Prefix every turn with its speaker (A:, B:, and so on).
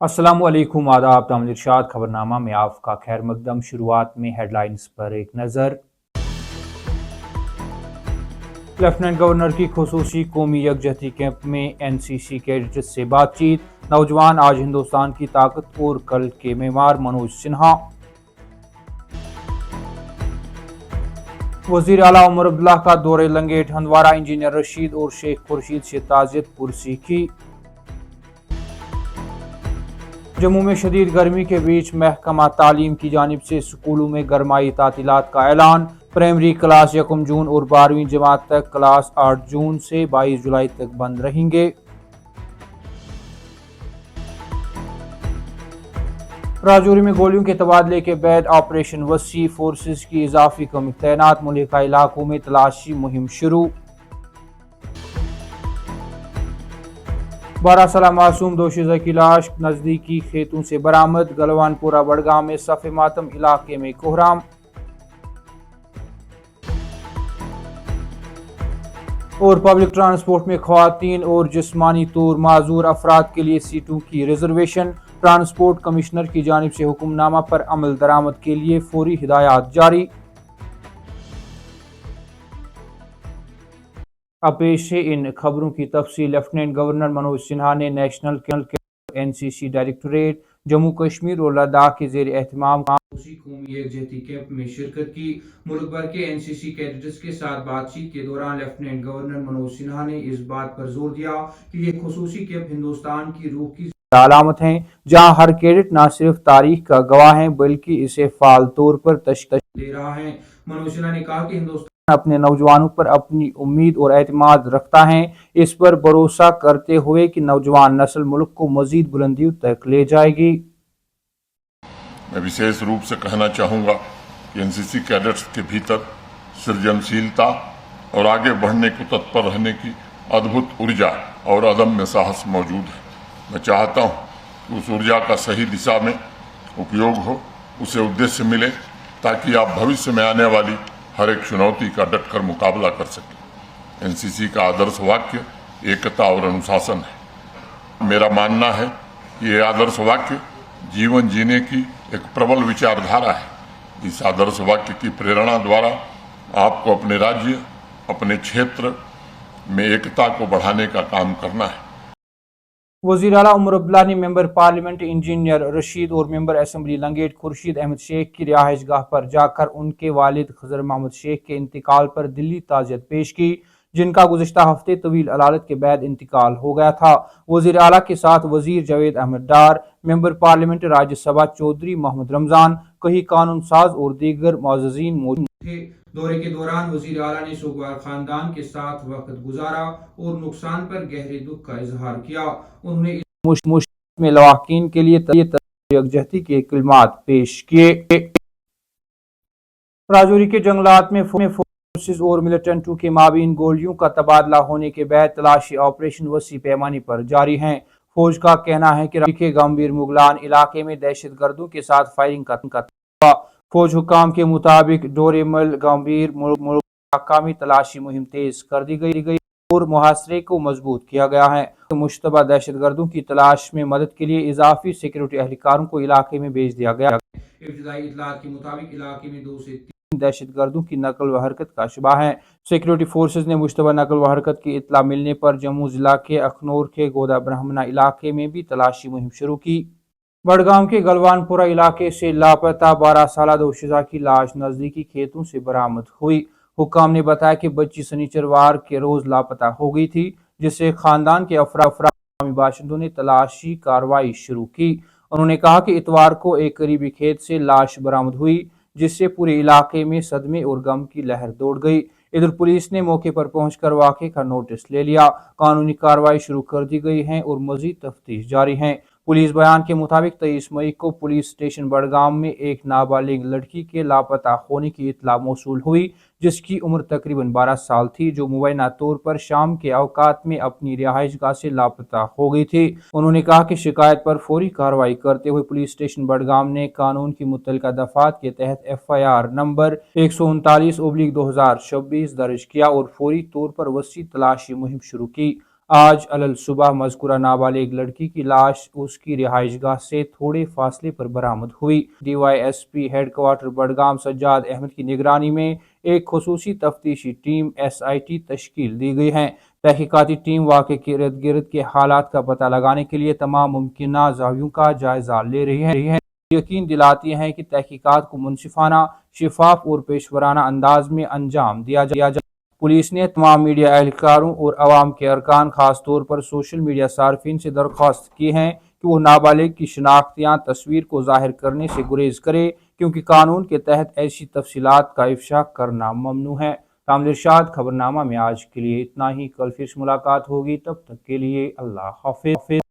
A: अस्सलाम वालेकुम, आदाब, तामील इरशाद खबरनामा में आपका खैर मकदम। शुरुआत में हेडलाइंस पर एक नज़र। लेफ्टिनेंट गवर्नर की खुसूसी कौमी यकजहती कैंप में NCC कैडेट्स से बातचीत। नौजवान आज हिंदुस्तान की ताकत और कल के मेमार, मनोज सिन्हा। वज़ीर आला उमर अब्दुल्ला का दौरे लंगेट हंदवारा, इंजीनियर रशीद और शेख खुर्शीद से ताज़ियत पुरसी की। जम्मू में शदीद गर्मी के बीच महकमा तालीम की जानिब से स्कूलों में गरमाई तातीलात का ऐलान। प्राइमरी क्लास 1 जून और 12वीं जमात तक, क्लास 8 जून से 22 जुलाई तक बंद रहेंगे। राजौरी में गोलियों के तबादले के बाद ऑपरेशन वसी, फोर्सेस की इजाफी कमी तैनात, मुल्हिका इलाकों में तलाशी मुहिम शुरू। 12 साल मासूम दोशीज़ा की लाश नज़दीकी खेतों से बरामद। गलवानपुरा बड़गांव में सफ़े मातम, इलाके में कोहराम। और पब्लिक ट्रांसपोर्ट में ख़वातीन और जिस्मानी तौर माजूर अफराद के लिए सीटों की रिजर्वेशन। ट्रांसपोर्ट कमिश्नर की जानिब से हुक्मनामा पर अमल दरामद के लिए फौरी हिदायत जारी। अब पेश है इन खबरों की तफसील। लेफ्टिनेंट गवर्नर मनोज सिन्हा ने national NCC directorate Jammu Kashmir और लद्दाख के ज़ेर एहतमाम कौमी यकजहती कैंप में शिरकत की। मुल्क भर के NCC कैडेट्स के साथ बातचीत के दौरान लेफ्टिनेंट गवर्नर मनोज सिन्हा ने इस बात पर जोर दिया कि ये खुसूसी कैंप हिंदुस्तान की रूह की अलामत हैं, जहां हर कैडेट न सिर्फ तारीख का गवाह है बल्कि इसे फाल तौर पर तशकील दे रहा है। मनोज सिन्हा ने कहा कि हिंदुस्तान अपने नौजवानों पर अपनी उम्मीद और एतमाद रखता है, इस पर भरोसा करते हुए कि नौजवान नस्ल मुल्क को मजीद बुलंदियों तक ले जाएगी।
B: मैं विशेष रूप से कहना चाहूँगा कि NCC कैडेट्स के भीतर सृजनशीलता और आगे बढ़ने को तत्पर रहने की अद्भुत ऊर्जा और अदम्य साहस मौजूद है। मैं चाहता हूँ कि उस ऊर्जा का सही दिशा में उपयोग हो, उसे उद्देश्य मिले, ताकि आप भविष्य में आने वाली हर एक चुनौती का डटकर मुकाबला कर सकें। NCC का आदर्श वाक्य एकता और अनुशासन है। मेरा मानना है कि ये आदर्श वाक्य जीवन जीने की एक प्रबल विचारधारा है। इस आदर्श वाक्य की प्रेरणा द्वारा आपको अपने राज्य, अपने क्षेत्र में एकता को बढ़ाने का काम करना है।
A: वज़ीर आला उमर अब्दुल्ला ने मेंबर पार्लियामेंट इंजीनियर रशीद और मेंबर असेंबली लंगेट खुर्शीद अहमद शेख की रिहाइशगाह पर जाकर उनके वालिद खजर मोहम्मद शेख के इंतकाल पर दिली ताज़ियत पेश की, जिनका गुज़िश्ता हफ्ते तवील अलालत के बाद इंतकाल हो गया था। वज़ीर आला के साथ वज़ीर जावेद अहमद डार, मेंबर पार्लियामेंट राज्यसभा चौधरी मोहम्मद रमजान, कई कानून साज और दीगर मुअज़्ज़िज़ीन मौजूद थे। दौरे के दौरान वज़ीर आला ने सोगवार खानदान के साथ वक्त गुजारा और नुकसान पर गहरे दुख का इजहार किया। उन्होंने इस मुश्किल में लवाकिन के लिए यकजहती के कलिमात पेश किए। राजौरी के जंगलात में फोर्सेस और मिलिटेंटों के माबीन गोलियों का तबादला होने के बाद तलाशी ऑपरेशन वसी पैमाने पर जारी है। फौज का कहना है कि के गंभीर मुगलान इलाके में दहशतगर्दों के साथ फायरिंग का फौज हुकाम के मुताबिक डोरेमल गंभीर इलाका में तलाशी मुहिम तेज कर दी गई और मुहासरे को मजबूत किया गया है। मुश्तबा दहशतगर्दों की तलाश में मदद के लिए इजाफी सिक्योरिटी एहलकारों को इलाके में भेज दिया गया। इब्तिदाई इत्तलात के मुताबिक इलाके में 2 से 3 दहशतगर्दों की नकल व हरकत का शुबा है। सिक्योरिटी फोर्सेज ने मुश्तबा नकल व हरकत की इत्तला मिलने पर जम्मू जिला के अखनूर के गोदा ब्राह्मणा इलाके में भी तलाशी मुहिम शुरू की। बड़गांव के गलवानपुरा इलाके से लापता 12 साल दोशीज़ा की लाश नजदीकी खेतों से बरामद हुई। हुक्काम ने बताया कि बच्ची शनिचरवार के रोज लापता हो गई थी, जिससे खानदान के अफराद बाशिंदों ने तलाशी कार्रवाई शुरू की। उन्होंने कहा कि इतवार को एक करीबी खेत से लाश बरामद हुई, जिससे पूरे इलाके में सदमे और गम की लहर दौड़ गई। इधर पुलिस ने मौके पर पहुंचकर वाक़े का नोटिस ले लिया, कानूनी कार्रवाई शुरू कर दी गई है और मजीद तफ्तीश जारी है। पुलिस बयान के मुताबिक 23 मई को पुलिस स्टेशन बड़गाम में एक नाबालिग लड़की के लापता होने की इत्तला मौसूल हुई, जिसकी उम्र तकरीबन 12 साल थी, जो मुबैना तौर पर शाम के औकात में अपनी रिहाइशगाह से लापता हो गई थी। उन्होंने कहा कि शिकायत पर फौरी कार्रवाई करते हुए पुलिस स्टेशन बड़गाम ने कानून की मुतल्लिका दफात के तहत FIR नंबर 139/2026 दर्ज किया और फौरी तौर पर वसी तलाशी मुहिम शुरू की। آج علل صبح مذکورہ نابالغ لڑکی کی لاش اس کی رہائش گاہ سے تھوڑے فاصلے پر برآمد ہوئی۔ D Y S P headquarter Budgam Sajjad Ahmad کی نگرانی میں ایک خصوصی تفتیشی ٹیم SIT تشکیل دی گئی ہے۔ تحقیقاتی ٹیم واقعے کے ارد گرد کے حالات کا پتہ لگانے کے لیے تمام ممکنہ زاویوں کا جائزہ لے رہی ہے، یقین دلاتی ہیں کہ تحقیقات کو منصفانہ، شفاف اور پیشورانہ انداز میں انجام دیا جائے۔ پولیس نے تمام میڈیا اہلکاروں اور عوام کے ارکان، خاص طور پر سوشل میڈیا صارفین سے درخواست کی ہے کہ وہ نابالغ کی شناخت یا تصویر کو ظاہر کرنے سے گریز کرے، کیونکہ قانون کے تحت ایسی تفصیلات کا افشا کرنا ممنوع ہے۔ کامل ارشاد خبرنامہ میں آج کے لیے اتنا ہی، کل پھر ملاقات ہوگی، تب تک کے لیے اللہ حافظ۔